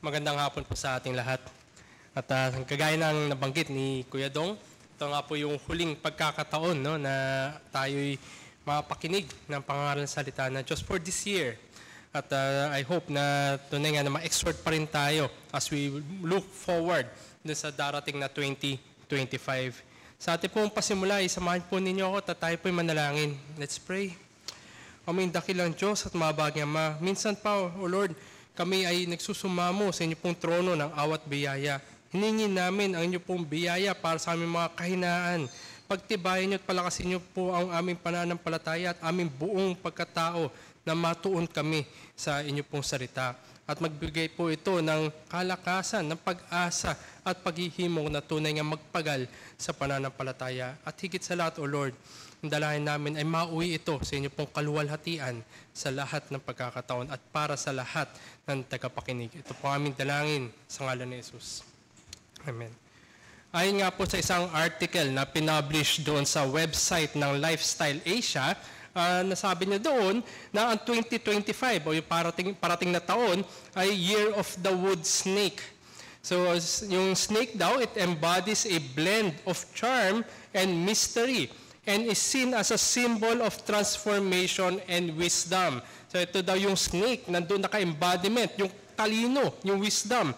Magandang hapon po sa ating lahat. At kagaya ng nabanggit ni Kuya Dong, ito nga po yung huling pagkakataon na tayo'y mapakinig ng pangaral ng salita ng Diyos for this year. At I hope na tunay nga na ma-exhort pa rin tayo as we look forward dun sa darating na 2025. Sa ating pong pasimula, samahan po ninyo ako at tayo po'y manalangin. Let's pray. Aming dakilang Diyos at mabagay Ama, minsan pa, O Lord, kami ay nagsusumamo sa inyo pong trono ng awat biyaya. Hiningin namin ang inyo pong biyaya para sa aming mga kahinaan. Pagtibayan niyo at palakasin niyo po ang aming pananampalataya at aming buong pagkatao na matuon kami sa inyo pong salita. At magbigay po ito ng kalakasan, ng pag-asa at paghihimong na tunay nga magpagal sa pananampalataya. At higit sa lahat, O Lord, ang dalahin namin ay mauwi ito sa inyo pong kaluwalhatian sa lahat ng pagkakataon at para sa lahat ng tagapakinig. Ito po aming dalangin sa ngalan ni Jesus. Amen. Ayon nga po sa isang article na pinublish doon sa website ng Lifestyle Asia, nasabi niya doon na ang 2025 o yung parating na taon ay Year of the Wood Snake. So yung snake daw, it embodies a blend of charm and mystery and is seen as a symbol of transformation and wisdom. So ito daw yung snake, nandun naka-embodiment, yung talino, yung wisdom.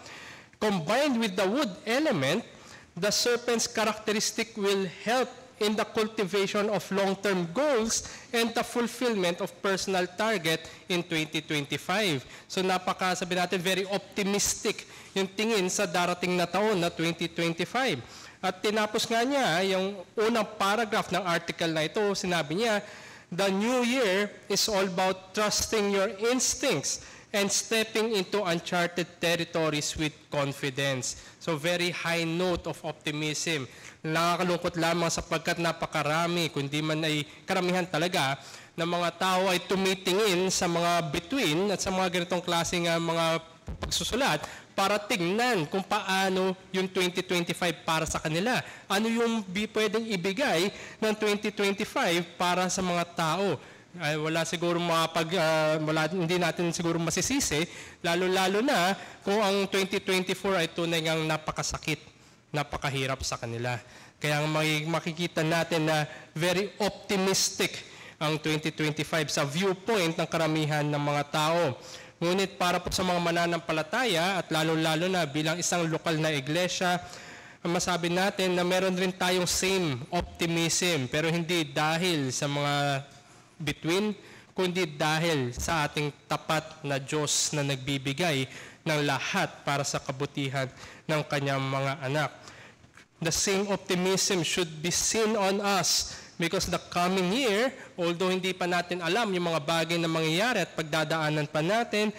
Combined with the wood element, the serpent's characteristic will help in the cultivation of long-term goals and the fulfillment of personal target in 2025. So sabi natin, very optimistic yung tingin sa darating na taon na 2025. At tinapos nga niya, yung unang paragraph ng article na ito, sinabi niya, the new year is all about trusting your instincts and stepping into uncharted territories with confidence. So very high note of optimism. Nakakalungkot lamang sapagkat napakarami, kundi man ay karamihan talaga, na mga tao ay tumitingin sa mga bituin at sa mga ganitong klaseng mga pagsusulat para tingnan kung paano yung 2025 para sa kanila. Ano yung pwedeng ibigay ng 2025 para sa mga tao. Wala siguro hindi natin siguro masisisi, lalo-lalo na kung ang 2024 ay tunay ngang napakasakit, napakahirap sa kanila. Kaya makikita natin na very optimistic ang 2025 sa viewpoint ng karamihan ng mga tao. Ngunit para po sa mga mananampalataya at lalo-lalo na bilang isang lokal na iglesia, masabi natin na meron rin tayong same optimism pero hindi dahil sa mga between, kundi dahil sa ating tapat na Diyos na nagbibigay ng lahat para sa kabutihan ng kanyang mga anak. The same optimism should be seen on us because the coming year, although hindi pa natin alam yung mga bagay na mangyayari at pagdadaanan pa natin,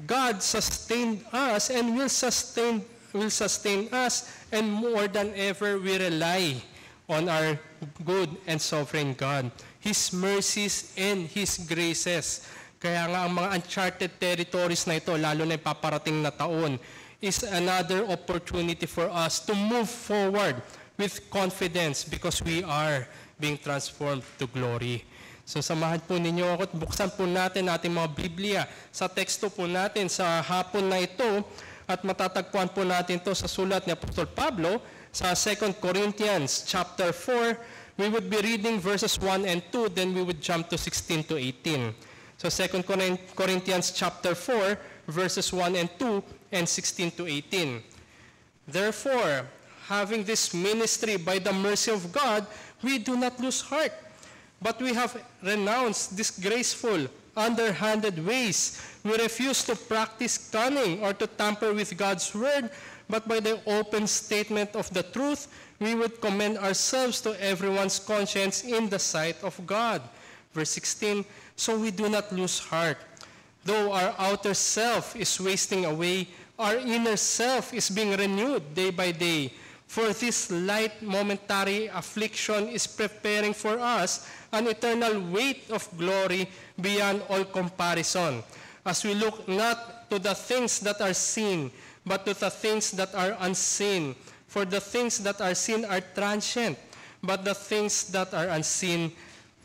God sustained us and will sustain us, and more than ever we rely on our good and sovereign God, His mercies and His graces. Kaya nga ang mga uncharted territories na ito, lalo na yung paparating na taon, is another opportunity for us to move forward with confidence because we are being transformed to glory. So samahan po ninyo ako at buksan po natin ating mga Biblia sa teksto po natin sa hapon na ito at matatagpuan po natin ito sa sulat ni Apostol Pablo sa 2 Corinthians chapter 4. We would be reading verses 1 and 2, then we would jump to 16 to 18. So 2 Corinthians chapter 4, verses 1 and 2, and 16 to 18. Therefore, having this ministry by the mercy of God, we do not lose heart, but we have renounced disgraceful, underhanded ways. We refuse to practice cunning or to tamper with God's word, but by the open statement of the truth, we would commend ourselves to everyone's conscience in the sight of God. Verse 16, so we do not lose heart. Though our outer self is wasting away, our inner self is being renewed day by day. For this light momentary affliction is preparing for us an eternal weight of glory beyond all comparison, as we look not to the things that are seen, but to the things that are unseen. For the things that are seen are transient, but the things that are unseen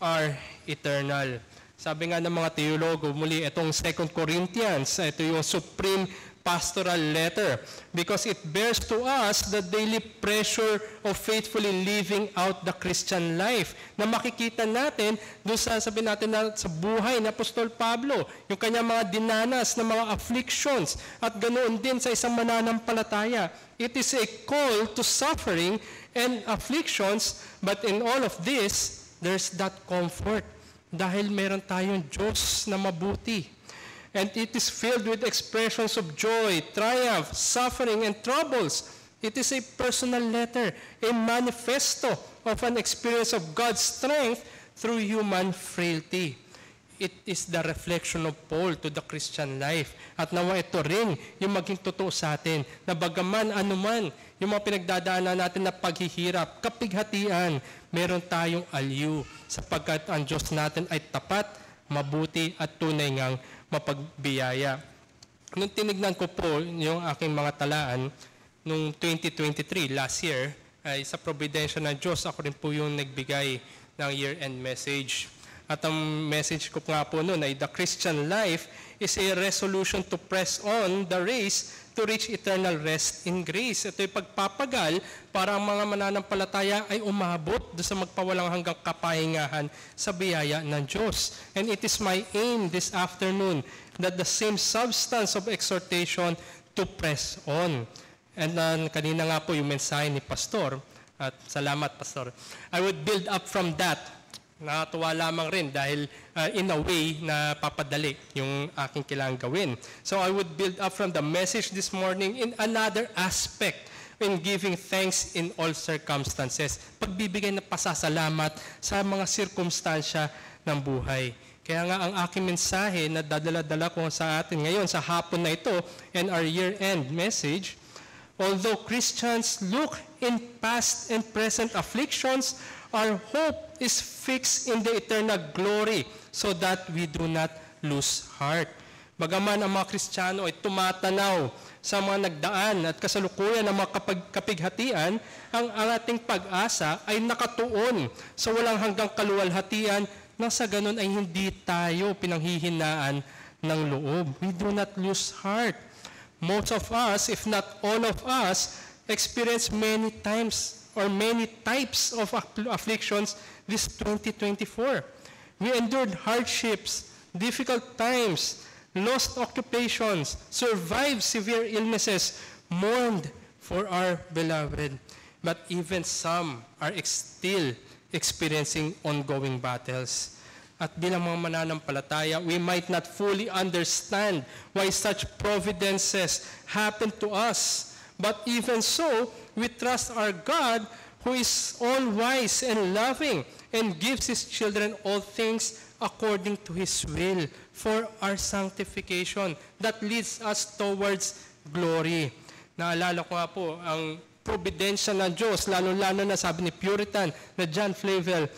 are eternal. Sabi nga ng mga teologo, muli itong 2 Corinthians, ito yung supreme pastoral letter because it bears to us the daily pressure of faithfully living out the Christian life na makikita natin doon sa sabihin natin na sa buhay ni Apostol Pablo, yung kanyang mga dinanas na mga afflictions at ganoon din sa isang mananampalataya. It is a call to suffering and afflictions, but in all of this, there's that comfort dahil meron tayong Diyos na mabuti. And it is filled with expressions of joy, triumph, suffering, and troubles. It is a personal letter, a manifesto of an experience of God's strength through human frailty. It is the reflection of Paul to the Christian life. At nawa ito rin yung maging totoo sa atin, na bagaman anuman yung mga pinagdadaanan natin na paghihirap, kapighatian, meron tayong aliw sapagkat ang Diyos natin ay tapat, mabuti at tunay ngang mapagbiyaya. Nung tinignan ko po yung aking mga talaan, nung 2023, last year, ay sa providensya ng Diyos, ako rin po yung nagbigay ng year-end message. At ang message ko nga po noon ay the Christian life is a resolution to press on the race to reach eternal rest in grace. Ito'y pagpapagal para ang mga mananampalataya ay umabot do sa magpawalang hanggang kapahingahan sa biyaya ng Diyos. And it is my aim this afternoon that the same substance of exhortation to press on. And kanina nga po yung mensahe ni Pastor, at salamat Pastor, I would build up from that. Nakatuwa lamang rin dahil in a way na papadali yung aking kailangang gawin. So I would build up from the message this morning in another aspect in giving thanks in all circumstances. Pagbibigay ng pasasalamat sa mga sirkumstansya ng buhay. Kaya nga ang aking mensahe na dadala-dala ko sa atin ngayon sa hapon na ito and our year-end message, although Christians look in past and present afflictions, our hope is fixed in the eternal glory so that we do not lose heart. Bagaman ang mga Kristiyano ay tumatanaw sa mga nagdaan at kasalukuyan ng mga kapighatian, ang ating pag-asa ay nakatuon sa walang hanggang kaluwalhatian na sa ganun ay hindi tayo pinanghihinaan ng loob. We do not lose heart. Most of us, if not all of us, experience many times or many types of afflictions this 2024. We endured hardships, difficult times, lost occupations, survived severe illnesses, mourned for our beloved. But even some are still experiencing ongoing battles. At bilang mga mananampalataya, we might not fully understand why such providences happen to us. But even so, we trust our God who is all-wise and loving and gives His children all things according to His will for our sanctification that leads us towards glory. Naalala ko nga po ang providensya ng Diyos, lalo-lalo na sabi ni Puritan na John Flavel,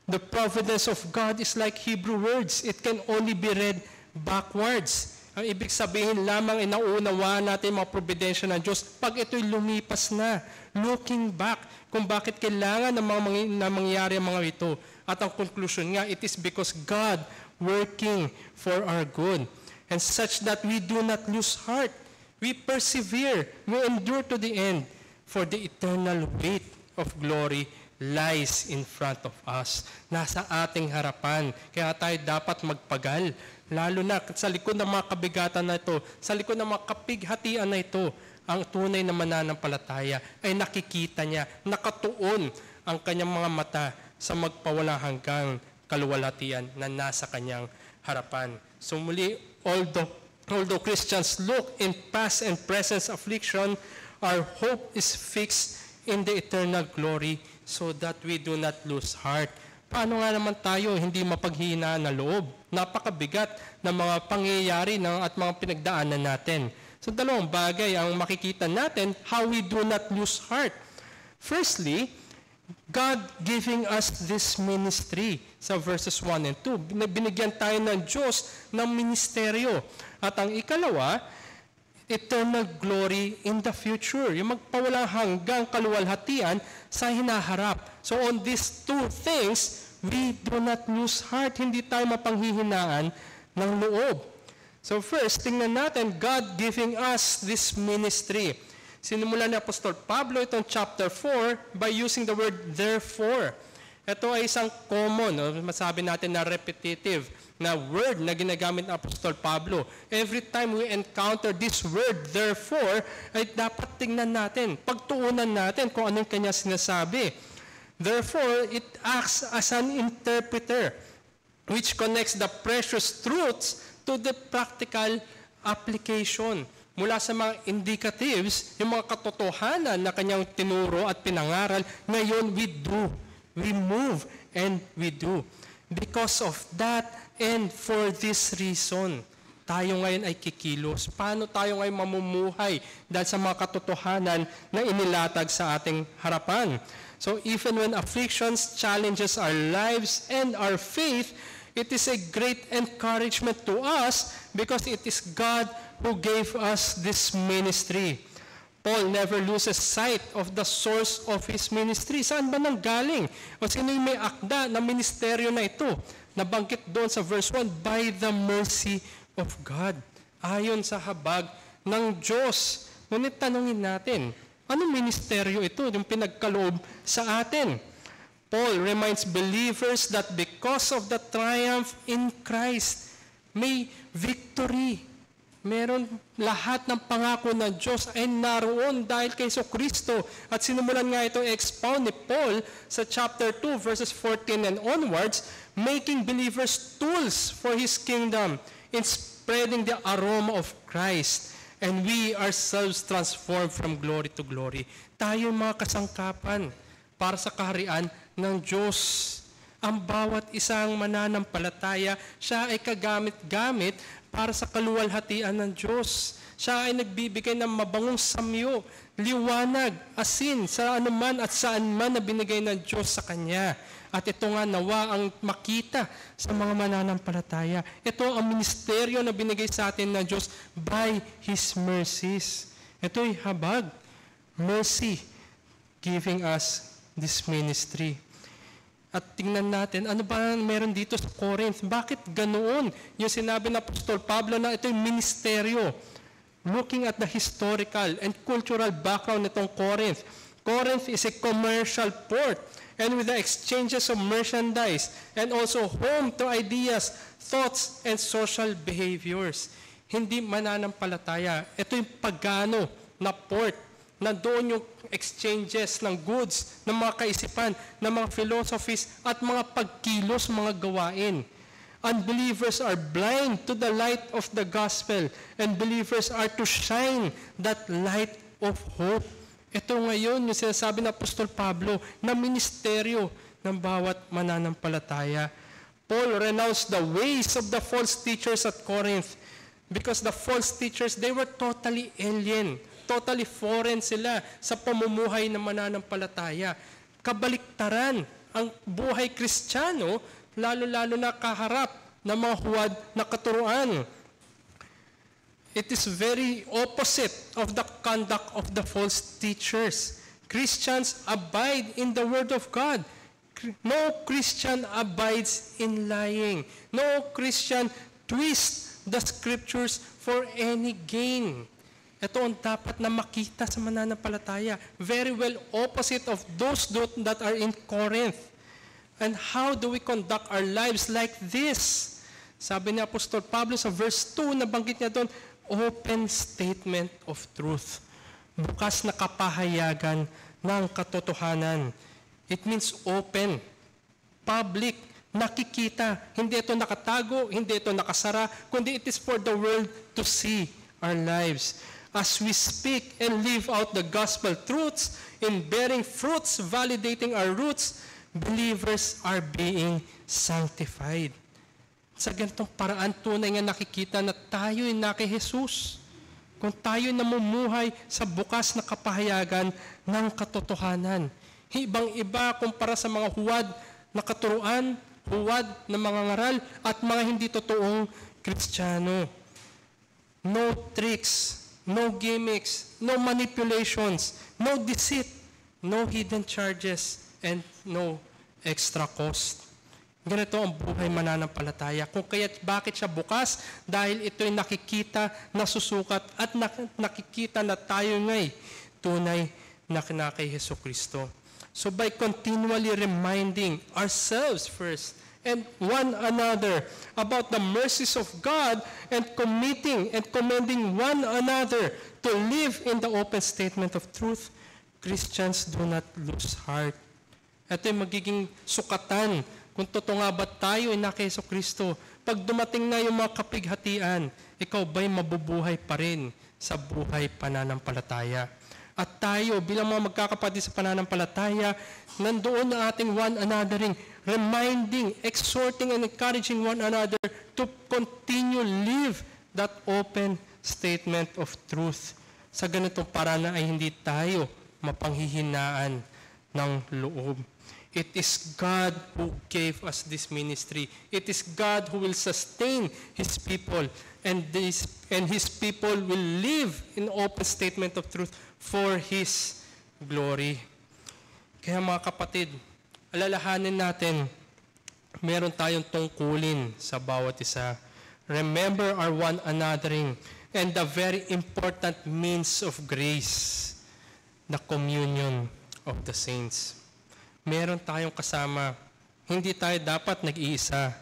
the providence of God is like Hebrew words. It can only be read backwards. Ang ibig sabihin lamang ay nauunawaan natin mga providensya ng Diyos pag ito'y lumipas na, looking back, kung bakit kailangan na mangyari ang mga ito. At ang conclusion nga, it is because God working for our good. And such that we do not lose heart. We persevere, we endure to the end, for the eternal weight of glory lies in front of us. Nasa ating harapan. Kaya tayo dapat magpagal. Lalo na sa likod ng mga kabigatan na ito, sa likod ng mga kapighatian na ito, ang tunay na mananampalataya ay nakikita niya, nakatuon ang kanyang mga mata sa magpawalang hanggang kaluwalhatian na nasa kanyang harapan. So muli, although Christians look in past and present affliction, our hope is fixed in the eternal glory so that we do not lose heart. Paano nga naman tayo hindi mapaghihinaan na loob? Napakabigat ng mga pangyayari at mga pinagdaanan natin. So dalawang bagay ang makikita natin how we do not lose heart. Firstly, God giving us this ministry sa verses 1 and 2. Binigyan tayo ng Diyos ng ministeryo. At ang ikalawa, eternal glory in the future. Yung magpawalang hanggang kaluwalhatian sa hinaharap. So on these two things, we do not lose heart. Hindi tayo mapanghihinaan ng loob. So first, tingnan natin, God giving us this ministry. Sinimula ni Apostol Pablo itong chapter 4 by using the word therefore. Ito ay isang common, masabi natin na repetitive, na word na ginagamit ng Apostol Pablo. Every time we encounter this word, therefore, ay dapat tingnan natin, pagtuunan natin kung anong kanya sinasabi. Therefore, it acts as an interpreter which connects the precious truths to the practical application. Mula sa mga indicatives, yung mga katotohanan na kanyang tinuro at pinangaral, ngayon we do. We move and we do. Because of that and for this reason, tayo ngayon ay kikilos. Paano tayo ngayon mamumuhay dahil sa mga katotohanan na inilatag sa ating harapan? So even when afflictions challenges our lives and our faith, it is a great encouragement to us because it is God who gave us this ministry. Paul never loses sight of the source of his ministry. Saan ba nanggaling? O sino yung may akda na ministeryo na ito? Nabanggit doon sa verse 1, by the mercy of God. Ayon sa habag ng Diyos. Ngunit tanungin natin, anong ministeryo ito, yung pinagkaloob sa atin? Paul reminds believers that because of the triumph in Christ, may victory. Meron lahat ng pangako ng Diyos ay naroon dahil kay Kristo. At sinumulan nga ito expound ni Paul sa chapter 2 verses 14 and onwards, making believers tools for His kingdom in spreading the aroma of Christ. And we ourselves transformed from glory to glory. Tayo mga kasangkapan para sa kaharian ng Diyos. Ang bawat isang mananampalataya, siya ay kagamit-gamit para sa kaluwalhatian ng Diyos. Siya ay nagbibigay ng mabangong samyo, liwanag, asin, sa anuman at saan man na binigay ng Diyos sa Kanya. At ito nga nawa ang makita sa mga mananampalataya. Ito ang ministeryo na binigay sa atin ng Diyos by His mercies. Ito'y habag, mercy, giving us this ministry. At tingnan natin, ano ba meron dito sa Corinth? Bakit ganoon yung sinabi ng Apostol Pablo na ito'y ministeryo? Looking at the historical and cultural background nitong Corinth. Corinth is a commercial port and with the exchanges of merchandise and also home to ideas, thoughts, and social behaviors. Hindi mananampalataya. Ito yung pagano na port. Nandoon yung exchanges ng goods, ng mga kaisipan, ng mga philosophies, at mga pagkilos, mga gawain. Unbelievers are blind to the light of the gospel, and believers are to shine that light of hope. Ito ngayon yung sinasabi ng Apostol Pablo na ministeryo ng bawat mananampalataya. Paul renounced the ways of the false teachers at Corinth because the false teachers, they were totally alien. Totally foreign sila sa pamumuhay ng mananampalataya. Kabaliktaran ang buhay Kristiyano, lalo-lalo na kaharap ng mga huwad na katuruan. It is very opposite of the conduct of the false teachers. Christians abide in the Word of God. No Christian abides in lying. No Christian twists the Scriptures for any gain. Ito ang dapat na makita sa mananampalataya. Very well opposite of those that are in Corinth. And how do we conduct our lives like this? Sabi ni Apostol Pablo sa verse 2, nabanggit niya doon, open statement of truth. Bukas na kapahayagan ng katotohanan. It means open, public, nakikita. Hindi ito nakatago, hindi ito nakasara, kundi it is for the world to see our lives. As we speak and live out the gospel truths in bearing fruits, validating our roots, believers are being sanctified. Sa ganitong paraan, tunay nga nakikita na tayo'y naki Jesus. Kung tayo'y namumuhay sa bukas na kapahayagan ng katotohanan. Ibang-iba kumpara sa mga huwad na katuruan, huwad na mga ngaral, at mga hindi totoong Kristiyano. No tricks, no gimmicks, no manipulations, no deceit, no hidden charges, and no extra cost. Ganito ang buhay mananampalataya. Kung kaya't bakit siya bukas? Dahil ito'y nakikita, nasusukat, at nakikita na tayo nga'y tunay na kay Jesucristo. So by continually reminding ourselves first and one another about the mercies of God and committing and commending one another to live in the open statement of truth, Christians do not lose heart. Ito'y magiging sukatan kung totoo nga ba tayo ay naka Jesucristo. Pag dumating na yung mga kapighatian, ikaw ba'y mabubuhay pa rin sa buhay pananampalataya? At tayo bilang mga magkakapatid sa pananampalataya, nandoon na ating one anothering, reminding, exhorting, and encouraging one another to continue live that open statement of truth. Sa ganitong paraan ay hindi tayo mapanghihinaan ng loob. It is God who gave us this ministry. It is God who will sustain His people. And His people will live in open statement of truth for His glory. Kaya mga kapatid, alalahanin natin, meron tayong tungkulin sa bawat isa. Remember our one anothering and the very important means of grace, the communion of the saints. Meron tayong kasama. Hindi tayo dapat nag-iisa.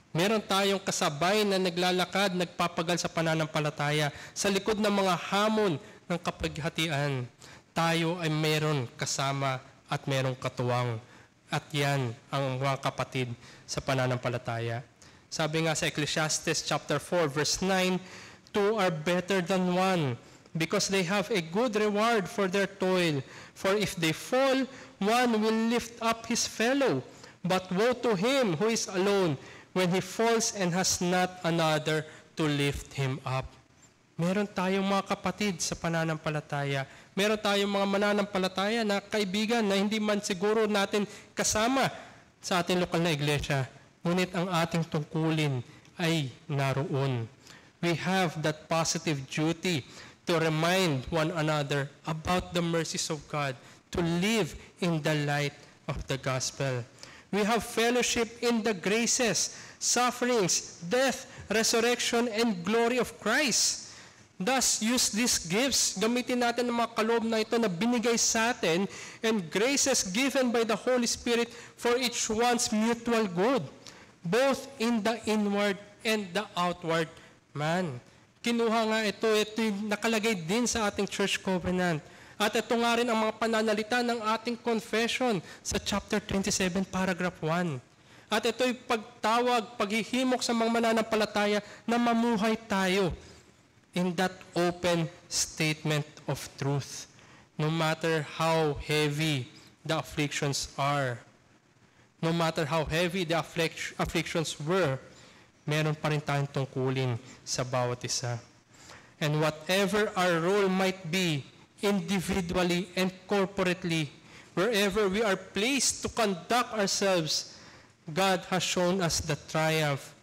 Meron tayong kasabay na naglalakad, nagpapagal sa pananampalataya. Sa likod ng mga hamon ng kapighatian, tayo ay meron kasama at merong katuwang. At yan ang mga kapatid sa pananampalataya. Sabi nga sa Ecclesiastes chapter 4 verse 9, "Two are better than one, because they have a good reward for their toil. For if they fall, one will lift up his fellow. But woe to him who is alone when he falls and has not another to lift him up." Meron tayong mga kapatid sa pananampalataya. Meron tayong mga mananampalataya na kaibigan na hindi man siguro natin kasama sa ating lokal na iglesia. Ngunit ang ating tungkulin ay naroon. We have that positive duty to remind one another about the mercies of God, to live in the light of the gospel. We have fellowship in the graces, sufferings, death, resurrection, and glory of Christ. Thus, use these gifts. Gamitin natin ang mga kaloob na ito na binigay sa atin and graces given by the Holy Spirit for each one's mutual good, both in the inward and the outward man. Kinuha nga ito nakalagay din sa ating church covenant. At ito nga rin ang mga pananalita ng ating confession sa chapter 27, paragraph 1. At ito'y pagtawag, paghihimok sa mga mananampalataya na mamuhay tayo in that open statement of truth. No matter how heavy the afflictions are, no matter how heavy the afflictions were, meron pa rin tayong tungkulin sa bawat isa. And whatever our role might be, individually and corporately, wherever we are placed to conduct ourselves, God has shown us the triumph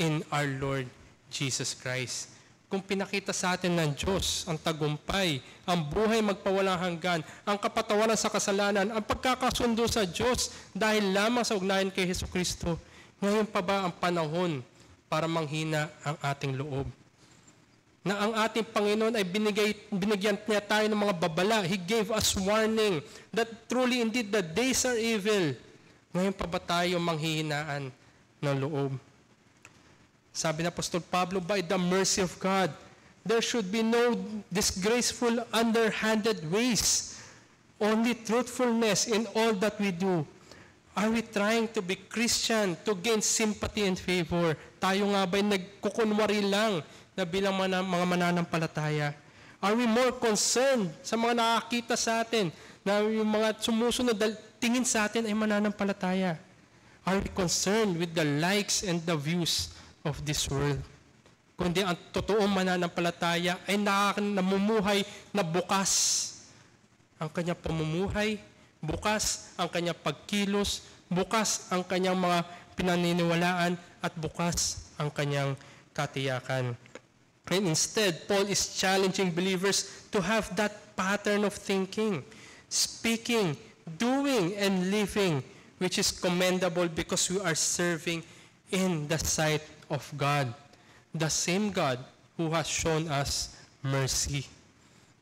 in our Lord Jesus Christ. Kung pinakita sa atin ng Diyos ang tagumpay, ang buhay magpawalang hanggan, ang kapatawaran sa kasalanan, ang pagkakasundo sa Diyos dahil lamang sa ugnayan kay Jesucristo, ngayon pa ba ang panahon para manghina ang ating loob? Na ang ating Panginoon ay binigyan niya tayo ng mga babala. He gave us warning that truly indeed the days are evil. Ngayon pa ba tayo manghihinaan ng loob? Sabi ng Apostol Pablo, by the mercy of God, there should be no disgraceful, underhanded ways, only truthfulness in all that we do. Are we trying to be Christian to gain sympathy and favor? Tayo nga ba'y nagkukunwari lang na bilang mga mananampalataya? Are we more concerned sa mga nakakita sa atin na yung mga sumusunod tingin sa atin ay mananampalataya? Are we concerned with the likes and the views of this world? Kundi ang totoong mananampalataya ay namumuhay na bukas ang kanyang pamumuhay, bukas ang kanyang pagkilos, bukas ang kanyang mga pinaniniwalaan, at bukas ang kanyang katiyakan. And instead, Paul is challenging believers to have that pattern of thinking, speaking, doing, and living which is commendable because we are serving in the sight of God, the same God who has shown us mercy.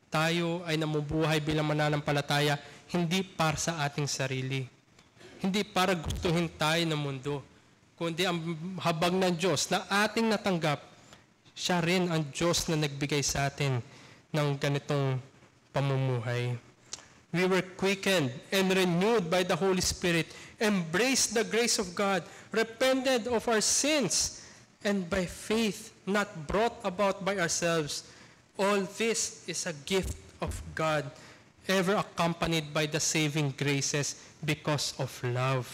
Tayo ay namubuhay bilang mananampalataya hindi para sa ating sarili. Hindi para gustuhin tayo ng mundo, kundi ang habag ng Diyos na ating natanggap, siya rin ang Diyos na nagbigay sa atin ng ganitong pamumuhay. We were quickened and renewed by the Holy Spirit, embraced the grace of God, repented of our sins, and by faith, not brought about by ourselves. All this is a gift of God, ever accompanied by the saving graces because of love.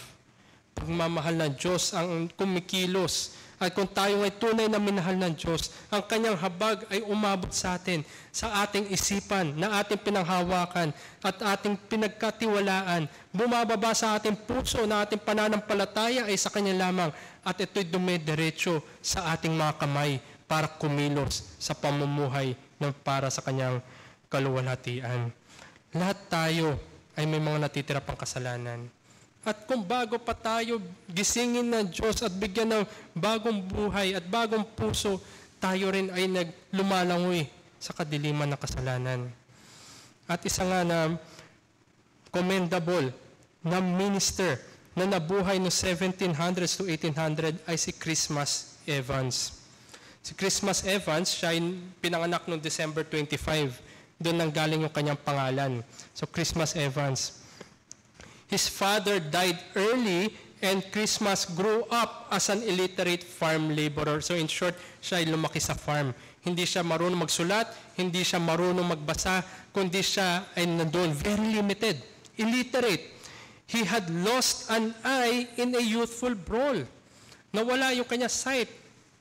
Pagmamahal ng Diyos ang kumikilos. At kung tayo ay tunay na minahal ng Diyos, ang kanyang habag ay umabot sa atin, sa ating isipan, na ating pinanghawakan at ating pinagkatiwalaan. Bumababa sa ating puso na ating pananampalataya ay sa kanya lamang at ito'y dumediretso sa ating mga kamay para kumilos sa pamumuhay ng para sa kanyang kaluwalhatian. Lahat tayo ay may mga natitira pang kasalanan. At kung bago pa tayo gisingin ng Diyos at bigyan ng bagong buhay at bagong puso, tayo rin ay naglumalangoy sa kadiliman ng kasalanan. At isa nga na commendable na minister na nabuhay no 1700s to 1800 ay si Christmas Evans. Si Christmas Evans, siya ay pinanganak noong December 25. Doon nanggaling yung kanyang pangalan. So Christmas Evans. His father died early and Christmas grew up as an illiterate farm laborer. So in short, siya ay lumaki sa farm. Hindi siya marunong magsulat, hindi siya marunong magbasa, kundi siya ay nandoon, very limited, illiterate. He had lost an eye in a youthful brawl. Nawala yung kanya sight.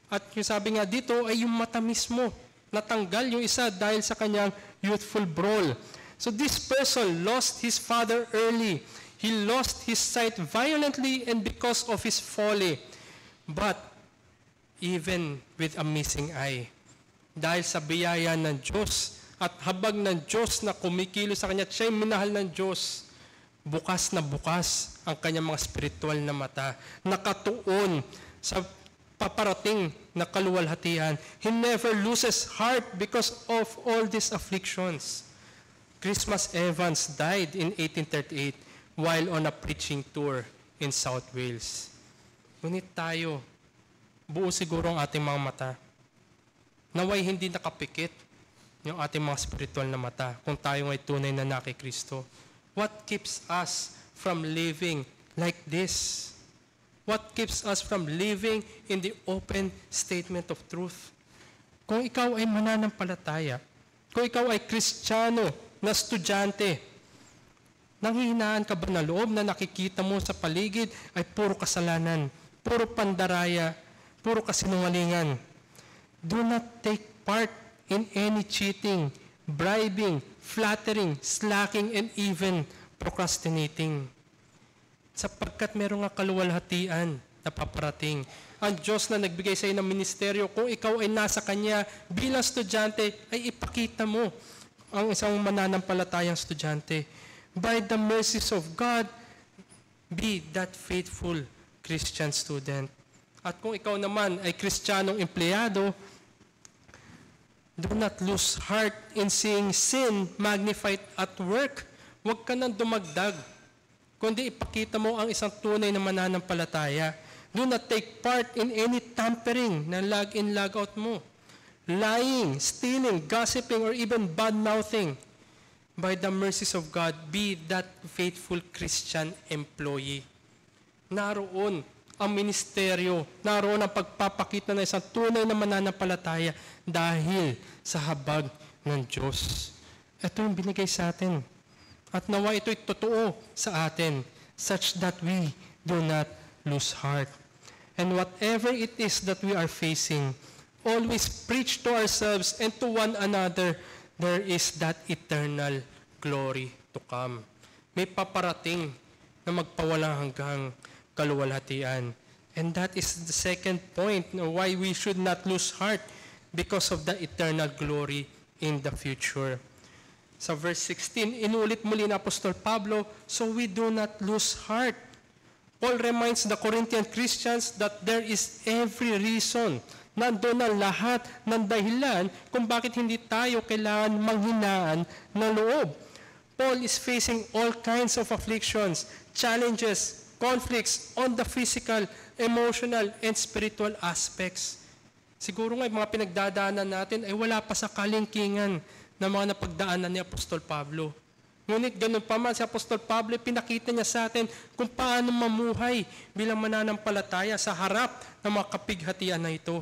At yung sabi nga dito ay yung mata mismo. Natanggal yung isa dahil sa kanyang youthful brawl. So this person lost his father early. He lost his sight violently and because of his folly. But even with a missing eye, dahil sa biyaya ng Diyos at habag ng Diyos na kumikilo sa kanya at siya'y minahal ng Diyos, bukas na bukas ang kanyang mga spiritual na mata, nakatuon sa paparating na kaluwalhatian. He never loses heart because of all these afflictions. Christmas Evans died in 1838 while on a preaching tour in South Wales. Ngunit tayo, buo siguro ang ating mga mata. Naway hindi nakapikit yung ating mga spiritual na mata kung tayo ay tunay na nakikristo. What keeps us from living like this? What keeps us from living in the open statement of truth? Kung ikaw ay mananampalataya, kung ikaw ay Kristiyano na estudyante, nanghihinaan ka ba na loob na nakikita mo sa paligid ay puro kasalanan, puro pandaraya, puro kasinungalingan? Do not take part in any cheating, bribing, flattering, slacking, and even procrastinating. Sapagkat meron nga kaluwalhatian na paparating. Ang Diyos na nagbigay sa iyo ng ministeryo, kung ikaw ay nasa Kanya bilang estudyante, ay ipakita mo ang isang mananampalatayang estudyante. By the mercies of God, be that faithful Christian student. At kung ikaw naman ay Kristiyanong empleyado, do not lose heart in seeing sin magnified at work. Huwag ka nang dumagdag, kundi ipakita mo ang isang tunay na mananampalataya. Do not take part in any tampering na log-in, log-out mo. Lying, stealing, gossiping, or even bad-mouthing. By the mercies of God, be that faithful Christian employee. Naroon ang ministeryo, naroon ang pagpapakita ng isang tunay na mananampalataya dahil sa habag ng Diyos. Ito yung binigay sa atin. At nawa ito'y totoo sa atin, such that we do not lose heart. And whatever it is that we are facing, always preach to ourselves and to one another, there is that eternal glory to come. May paparating na magpawalang hanggang kaluwalhatian. And that is the second point na why we should not lose heart, because of the eternal glory in the future. Sa verse 16, inulit muli na Apostol Pablo, so we do not lose heart. Paul reminds the Corinthian Christians that there is every reason, nandoon na lahat ng dahilan kung bakit hindi tayo kailangan manghinaan ng loob. Paul is facing all kinds of afflictions, challenges, conflicts on the physical, emotional, and spiritual aspects. Siguro nga, mga pinagdadaanan natin ay wala pa sa kalingkingan ng mga napagdaanan ni Apostol Pablo. Ngunit ganun pa man si Apostol Pablo, pinakita niya sa atin kung paano mamuhay bilang mananampalataya sa harap ng mga kapighatian na ito.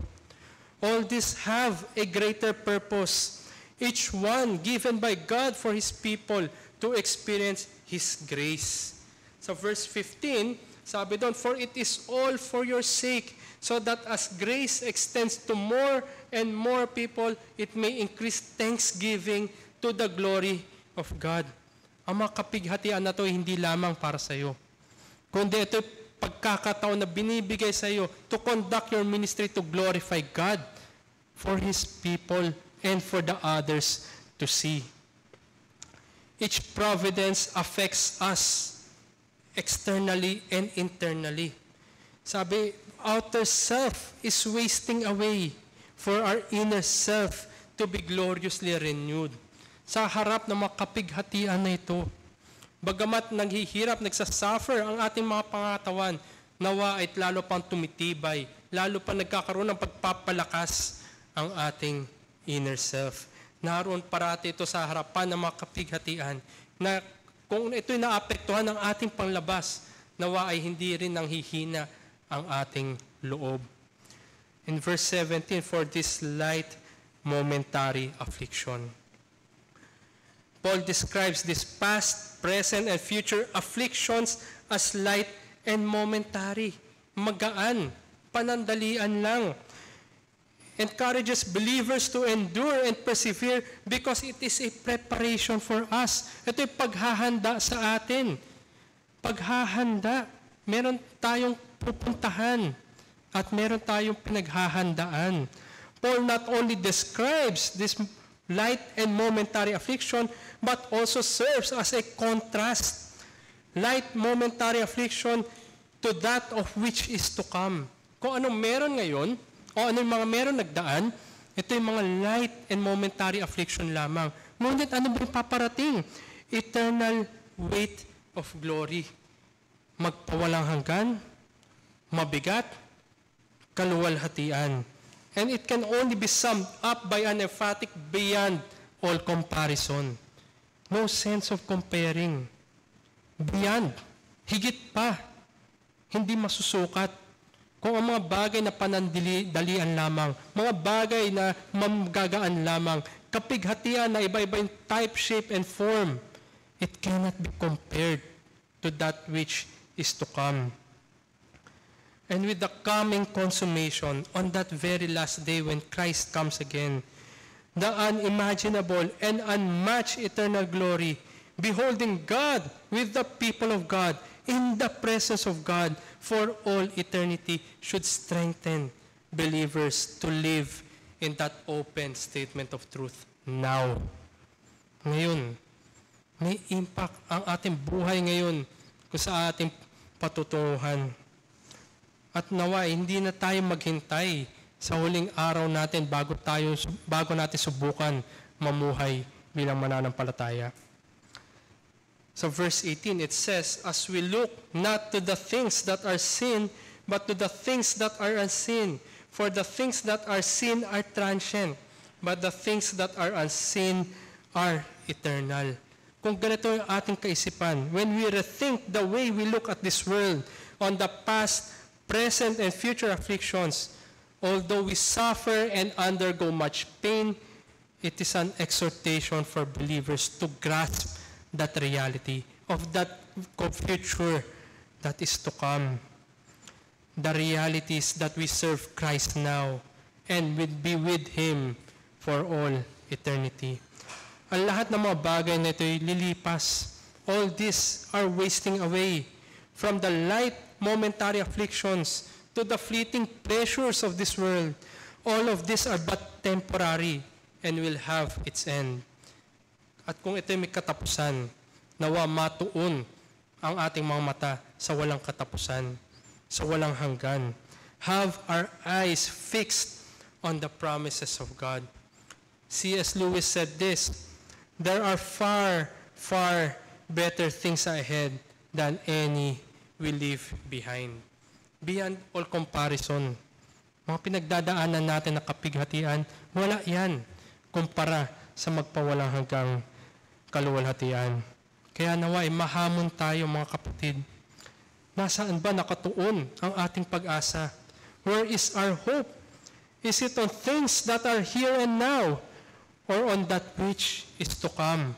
All these have a greater purpose, each one given by God for His people to experience His grace. Sa verse 15, sabi doon, "For it is all for your sake, so that as grace extends to more and more people, it may increase thanksgiving to the glory of God." Ang mga kapighatian na ito hindi lamang para sa iyo, kundi ito pagkakataon na binibigay sa iyo to conduct your ministry to glorify God for His people and for the others to see. Each providence affects us externally and internally. Sabi, outer self is wasting away for our inner self to be gloriously renewed. Sa harap ng mga kapighatian na ito, bagamat naghihirap, nagsasuffer ang ating mga pangatawan, nawa ay lalo pang tumitibay, lalo pang nagkakaroon ng pagpapalakas ang ating inner self. Naroon parati ito sa harapan ng mga kapighatian na kung ito'y naapektuhan ng ating panglabas, nawa ay hindi rin nanghihina ang ating loob. In verse 17, "For this light momentary affliction." Paul describes this past, present, and future afflictions as light and momentary. Magaan, panandalian lang. Encourages believers to endure and persevere because it is a preparation for us. Ito'y paghahanda sa atin. Paghahanda. Meron tayong pupuntahan at meron tayong pinaghahandaan. Paul not only describes this light and momentary affliction, but also serves as a contrast. Light momentary affliction to that of which is to come. Kung anong meron ngayon, o anong mga meron nagdaan, ito yung mga light and momentary affliction lamang. Ngunit ano ba yung paparating? Eternal weight of glory. Magpawalang hanggan, mabigat, kaluwalhatian. And it can only be summed up by an emphatic beyond all comparison. No sense of comparing. Beyond. Higit pa. Hindi masusukat. Kung ang mga bagay na panandalian lamang, mga bagay na mamgagaan lamang, kapighatian na iba-iba yung type, shape, and form, it cannot be compared to that which is to come. And with the coming consummation on that very last day when Christ comes again, the unimaginable and unmatched eternal glory, beholding God with the people of God, in the presence of God for all eternity, should strengthen believers to live in that open statement of truth now. Ngayon, may impact ang ating buhay ngayon kung sa ating patutunguhan. At nawa, hindi na tayo maghintay sa huling araw natin bago natin subukan mamuhay bilang mananampalataya. So verse 18, it says, "As we look not to the things that are seen, but to the things that are unseen. For the things that are seen are transient, but the things that are unseen are eternal." Kung ganito yung ating kaisipan, when we rethink the way we look at this world, on the past, present, and future afflictions, although we suffer and undergo much pain, it is an exhortation for believers to grasp that reality of that future that is to come. The reality is that we serve Christ now and will be with Him for all eternity. Ang lahat ng mga bagay na ito'y lilipas. All these are wasting away. From the light momentary afflictions to the fleeting pleasures of this world, all of these are but temporary and will have its end. At kung ito'y may katapusan, nawa matuon ang ating mga mata sa walang katapusan, sa walang hanggan. Have our eyes fixed on the promises of God. C.S. Lewis said this, there are far, far better things ahead than any we leave behind. Beyond all comparison, mga pinagdadaanan natin na kapighatian, wala yan kumpara sa magpawalang hanggang kaluwalhatian. Kaya naway mahamon tayo mga kapatid. Nasaan ba nakatuon ang ating pag-asa? Where is our hope? Is it on things that are here and now, or on that which is to come?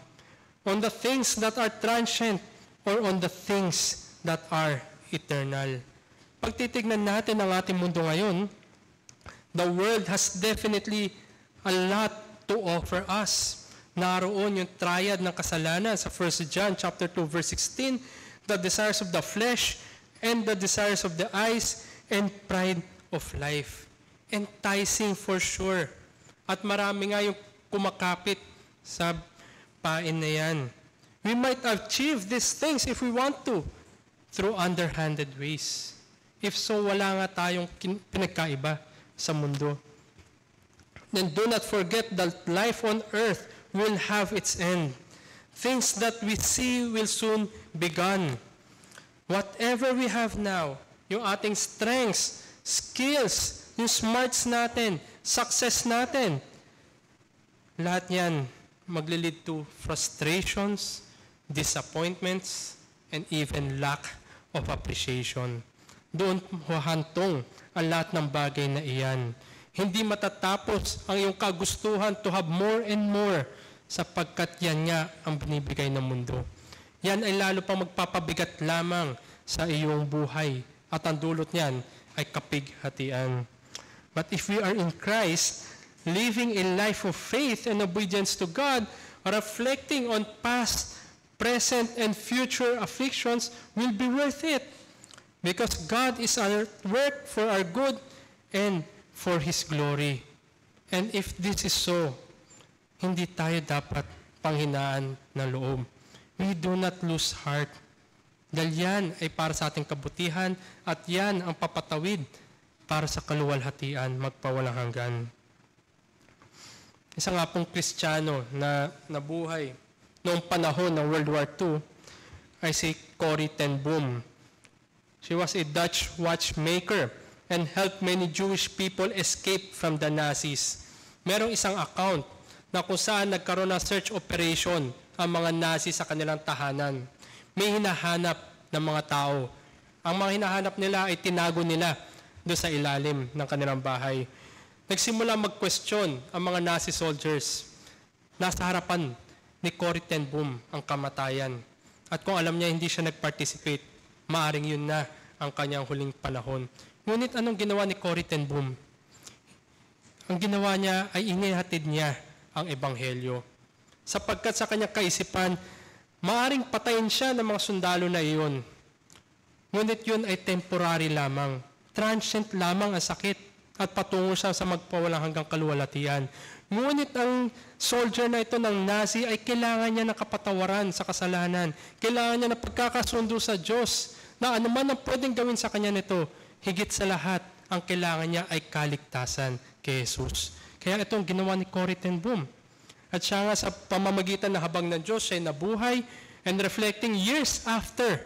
On the things that are transient, or on the things that are eternal? Pag titignan natin ang ating mundo ngayon, the world has definitely a lot to offer us. Naroon yung triad ng kasalanan sa 1 John chapter 2 verse 16, the desires of the flesh and the desires of the eyes and pride of life. Enticing for sure. At marami nga yung kumakapit sa pain na yan. We might achieve these things if we want to through underhanded ways. If so, wala nga tayong pinagkaiba sa mundo. Then do not forget that life on earth will have its end. Things that we see will soon be gone. Whatever we have now, yung ating strengths, skills, yung smarts natin, success natin, lahat yan maglilid to frustrations, disappointments, and even lack of appreciation. Doon hahantong ang lahat ng bagay na iyan. Hindi matatapos ang iyong kagustuhan to have more and more sapagkat yan nga ang binibigay ng mundo. Yan ay lalo pang magpapabigat lamang sa iyong buhay at ang dulot niyan ay kapighatian. But if we are in Christ, living a life of faith and obedience to God, reflecting on past, present, and future afflictions will be worth it. Because God is at work for our good and for His glory. And if this is so, hindi tayo dapat panghinaan ng loob. We do not lose heart. Dahil yan ay para sa ating kabutihan at yan ang papatawid para sa kaluwalhatian magpawalang hanggan. Isa nga pong Kristiyano na nabuhay noong panahon ng World War II ay si Corrie ten Boom. She was a Dutch watchmaker and helped many Jewish people escape from the Nazis. Merong isang account na kung saan nagkaroon ng search operation ang mga Nazi sa kanilang tahanan. May hinahanap ng mga tao. Ang mga hinahanap nila ay tinago nila doon sa ilalim ng kanilang bahay. Nagsimula mag-question ang mga Nazi soldiers. Nasa harapan ni Corrie ten Boom ang kamatayan. At kung alam niya hindi siya nag-participate, maaring yun na ang kanyang huling panahon. Ngunit anong ginawa ni Corrie ten Boom? Ang ginawa niya ay inihatid niya ang ebanghelyo. Sapagkat sa kanyang kaisipan, maaring patayin siya ng mga sundalo na iyon. Ngunit yun ay temporary lamang. Transient lamang ang sakit at patungo siya sa magpawalang hanggang kaluwalhatian. Ngunit ang soldier na ito ng Nazi ay kailangan niya ng kapatawaran sa kasalanan. Kailangan niya ng pagkakasundo sa Diyos na anuman ang pwedeng gawin sa kanya nito, higit sa lahat, ang kailangan niya ay kaligtasan kay Jesus. Kaya itong ginawa ni Corrie ten Boom. At siya nga sa pamamagitan na habang ng Diyos siya ay nabuhay and reflecting years after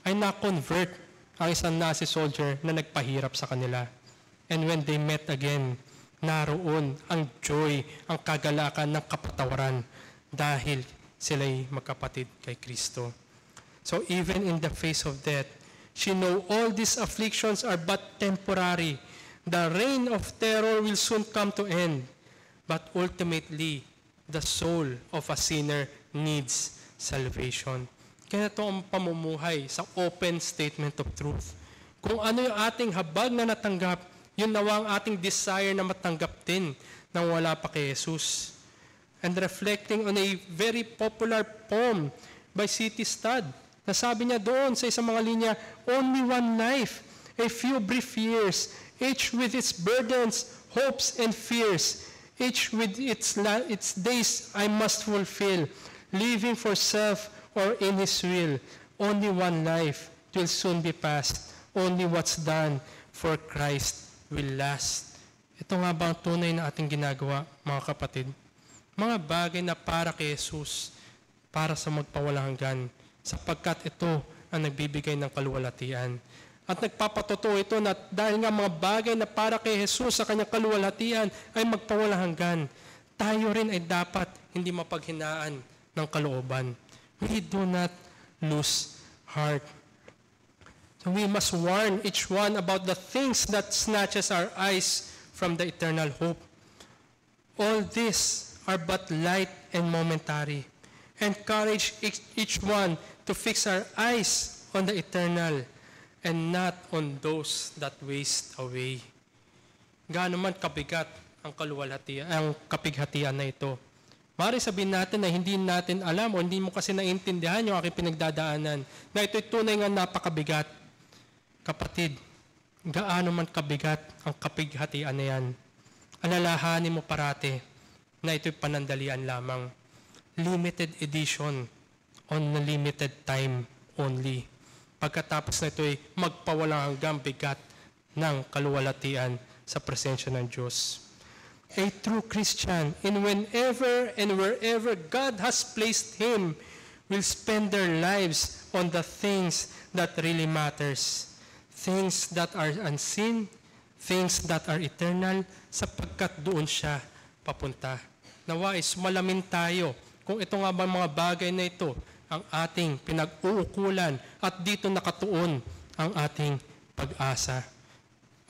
ay na-convert ang isang Nazi soldier na nagpahirap sa kanila. And when they met again, naroon ang joy, ang kagalakan ng kapatawaran dahil sila'y magkapatid kay Kristo. So even in the face of death, she know all these afflictions are but temporary. The reign of terror will soon come to end. But ultimately, the soul of a sinner needs salvation. Kaya ito ang pamumuhay sa open statement of truth. Kung ano yung ating habag na natanggap, yun nawa ang ating desire na matanggap din nang wala pa kay Jesus. And reflecting on a very popular poem by C.T. Studd, nasabi niya doon sa isang mga linya, only one life, a few brief years, each with its burdens, hopes, and fears, each with its days I must fulfill, living for self or in His will. Only one life, will soon be past. Only what's done for Christ will last. Ito nga ba ang tunay na ating ginagawa, mga kapatid? Mga bagay na para kay Jesus, para sa magpawalang hanggan, sapagkat ito ang nagbibigay ng kaluwalhatian. At nagpapatotoo ito na dahil nga mga bagay na para kay Jesus sa kanyang kaluwalhatian ay magpawalang hanggan, tayo rin ay dapat hindi mapaghinaan ng kalooban. We do not lose heart. So we must warn each one about the things that snatches our eyes from the eternal hope. All these are but light and momentary. Encourage each one to fix our eyes on the eternal and not on those that waste away. Gaano man kabigat ang kaluwalhatian, ang kapighatian na ito. Maaari sabihin natin na hindi natin alam o hindi mo kasi naintindihan yung aking pinagdadaanan na ito'y tunay nga napakabigat. Kapatid, gaano man kabigat ang kapighatian na yan, alalahanin mo parati na ito'y panandalian lamang. Limited edition on a limited time only. Pagkatapos na ito'y magpawalang hanggang bigat ng kaluwalhatian sa presensya ng Diyos. A true Christian, in whenever and wherever God has placed him, will spend their lives on the things that really matters. Things that are unseen, things that are eternal, sapagkat doon siya papunta. Nawais, malamin tayo kung ito nga ba mga bagay na ito ang ating pinag-uukulan at dito nakatuon ang ating pag-asa.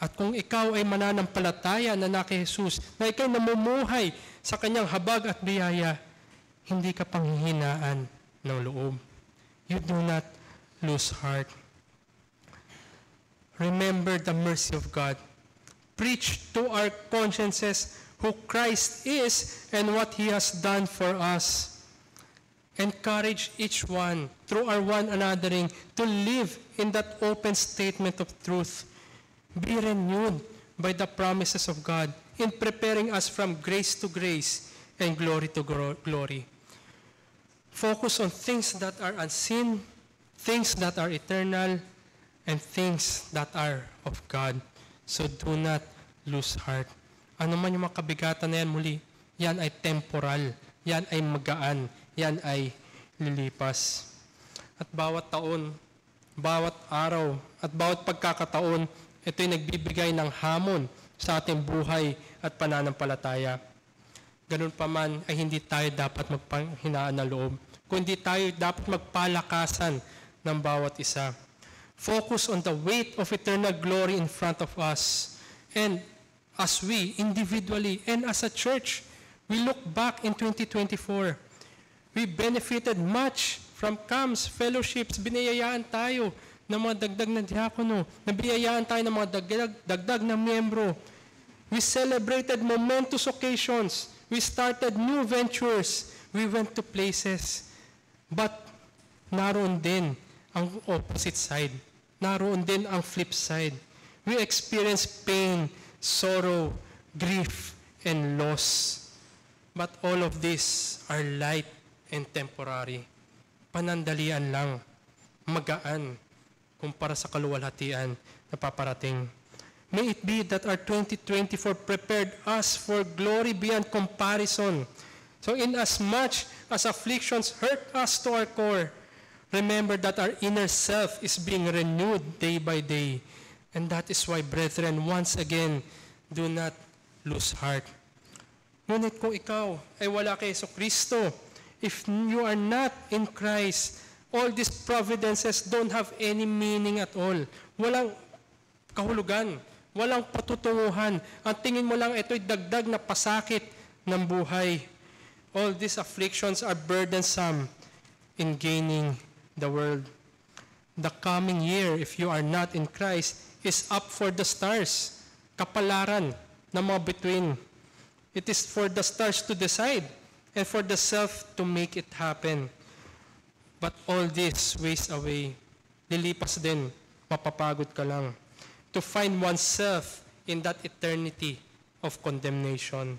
At kung ikaw ay mananampalataya na kay Jesus, na ikaw namumuhay sa kanyang habag at biyaya, hindi ka panghihinaan ng loob. You do not lose heart. Remember the mercy of God. Preach to our consciences who Christ is and what He has done for us. Encourage each one through our one anothering to live in that open statement of truth. Be renewed by the promises of God in preparing us from grace to grace and glory to glory. Focus on things that are unseen, things that are eternal, and things that are of God. So do not lose heart. Ano man yung mga kabigatan na yan muli, yan ay temporal, yan ay magaan, yan ay lilipas. At bawat taon, bawat araw, at bawat pagkakataon, ito'y nagbibigay ng hamon sa ating buhay at pananampalataya. Ganun pa man ay hindi tayo dapat magpanghinaan ng loob, kundi tayo dapat magpalakasan ng bawat isa. Focus on the weight of eternal glory in front of us. And as we individually and as a church, we look back in 2024. We benefited much from camps, fellowships, binayayaan tayo ng mga dagdag na diakono, nabiyayaan tayo ng mga dagdag na miyembro. We celebrated momentous occasions. We started new ventures. We went to places. But naroon din ang opposite side. Naroon din ang flip side. We experienced pain, sorrow, grief, and loss. But all of these are light and temporary. Panandalian lang, magaan, kumpara sa kaluwalhatian na paparating. May it be that our 2024 prepared us for glory beyond comparison. So in as much as afflictions hurt us to our core, remember that our inner self is being renewed day by day. And that is why, brethren, once again, do not lose heart. Ngunit kung ikaw ay wala kay Kristo, if you are not in Christ, all these providences don't have any meaning at all. Walang kahulugan, walang patutunguhan. Ang tingin mo lang, ito'y dagdag na pasakit ng buhay. All these afflictions are burdensome in gaining the world. The coming year, if you are not in Christ, is up for the stars. Kapalaran na mga between. It is for the stars to decide and for the self to make it happen. But all this wastes away. Lilipas din, mapapagod ka lang. To find oneself in that eternity of condemnation.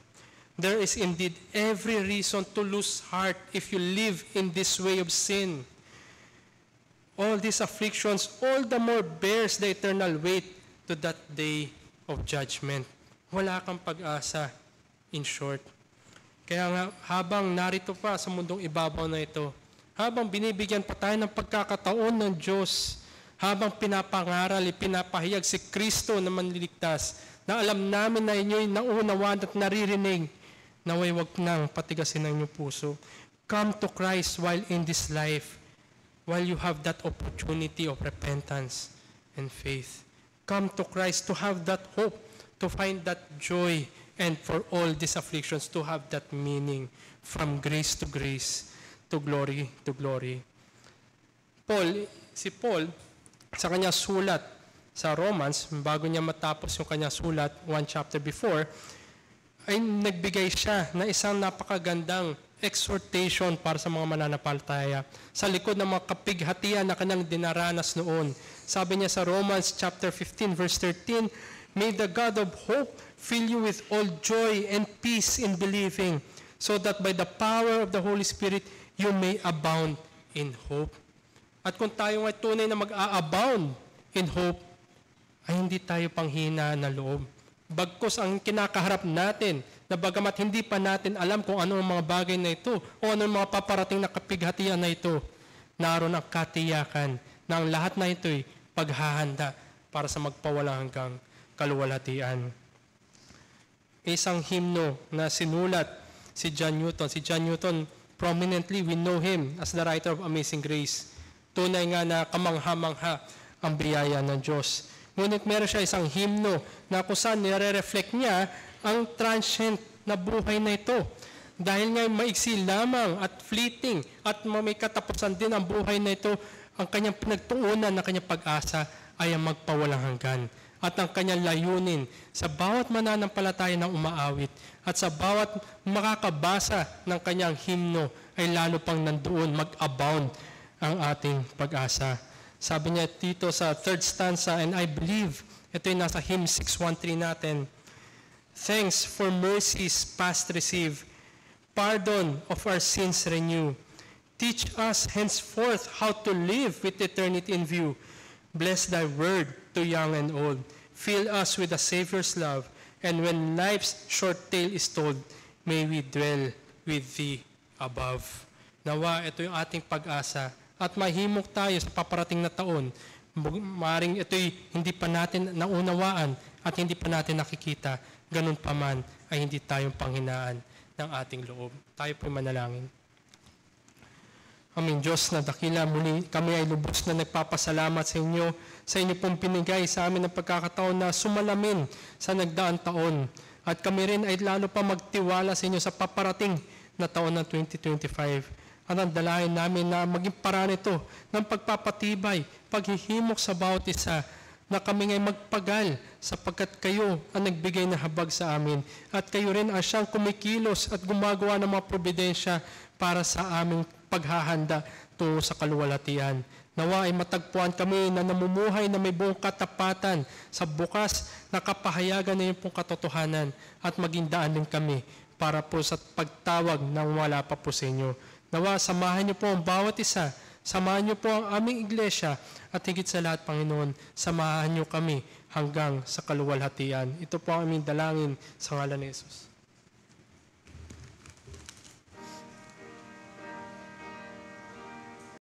There is indeed every reason to lose heart if you live in this way of sin. all these afflictions, all the more bears the eternal weight to that day of judgment. Wala kang pag-asa, in short. Kaya nga, habang narito pa sa mundong ibabaw na ito, habang binibigyan pa tayo ng pagkakataon ng Diyos, habang pinapangaral, pinapahayag si Kristo na manliligtas, na alam namin na inyo'y naunawan at naririnig, naway wag nang patigasin ang inyong puso. Come to Christ while in this life, while you have that opportunity of repentance and faith. Come to Christ to have that hope, to find that joy, and for all these afflictions to have that meaning from grace, to glory to glory. Si Paul, sa kanyang sulat sa Romans, bago niya matapos yung kanyang sulat, one chapter before, ay nagbigay siya na isang napakagandang exhortation para sa mga mananampalataya sa likod ng mga kapighatian na kanyang dinaranas noon. Sabi niya sa Romans chapter 15 verse 13, "May the God of hope fill you with all joy and peace in believing, so that by the power of the Holy Spirit you may abound in hope." At kung tayo ay tunay na mag-a-abound in hope, ay hindi tayo panghina na loob. Bagkus ang kinakaharap natin, na bagamat hindi pa natin alam kung ano ang mga bagay na ito, o ano ang mga paparating na kapighatian na ito, naroon ang katiyakan na ang lahat na ito'y paghahanda para sa magpawalang hanggang kaluwalhatian. Isang himno na sinulat si John Newton. Si John Newton, prominently, we know him as the writer of Amazing Grace. Tunay nga na kamangha-mangha ang biyaya ng Diyos. Ngunit meron siya isang himno na kung saan nire-reflect niya ang transient na buhay na ito. Dahil nga maiksi lamang at fleeting at may katapusan din ang buhay na ito, ang kanyang pinagtuunan na kanyang pag-asa ay ang magpawalang hanggan. At ang kanyang layunin sa bawat mananampalataya ng umaawit at sa bawat makakabasa ng kanyang himno ay lalo pang nandoon mag-abound ang ating pag-asa. Sabi niya dito sa third stanza, and I believe, ito yung nasa hymn 613 natin, "Thanks for mercies past receive, pardon of our sins renew. Teach us henceforth how to live with eternity in view. Bless thy word to young and old. Fill us with the Savior's love, and when life's short tale is told, may we dwell with thee above." Nawa, ito yung ating pag-asa at mahimok tayo sa paparating na taon. Maaaring ito'y hindi pa natin naunawaan at hindi pa natin nakikita. Ganun pa man ay hindi tayong panghinaan ng ating loob. Tayo po'y manalangin. Aming Diyos na dakila, muli kami ay lubos na nagpapasalamat sa inyo pong pinigay sa amin ng pagkakataon na sumalamin sa nagdaang taon. At kami rin ay lalo pa magtiwala sa inyo sa paparating na taon ng 2025. At ang dalayan namin na maging paraan ito ng pagpapatibay, paghihimok sa bawat isa, na kami ngay magpagal sapagkat kayo ang nagbigay na habag sa amin. At kayo rin ang siyang kumikilos at gumagawa ng mga probidensya para sa aming paghahanda tungo sa kaluwalhatian. Nawa ay matagpuan kami na namumuhay na may buong katapatan sa bukas na kapahayagan na yung pong katotohanan at maging daan din kami para po sa pagtawag ng wala pa po sa inyo. Nawa, samahan niyo po ang bawat isa. Samahan niyo po ang aming iglesia at higit sa lahat, Panginoon, samahan niyo kami hanggang sa kaluwalhatian. Ito po ang aming dalangin sa ngalan ni Jesus.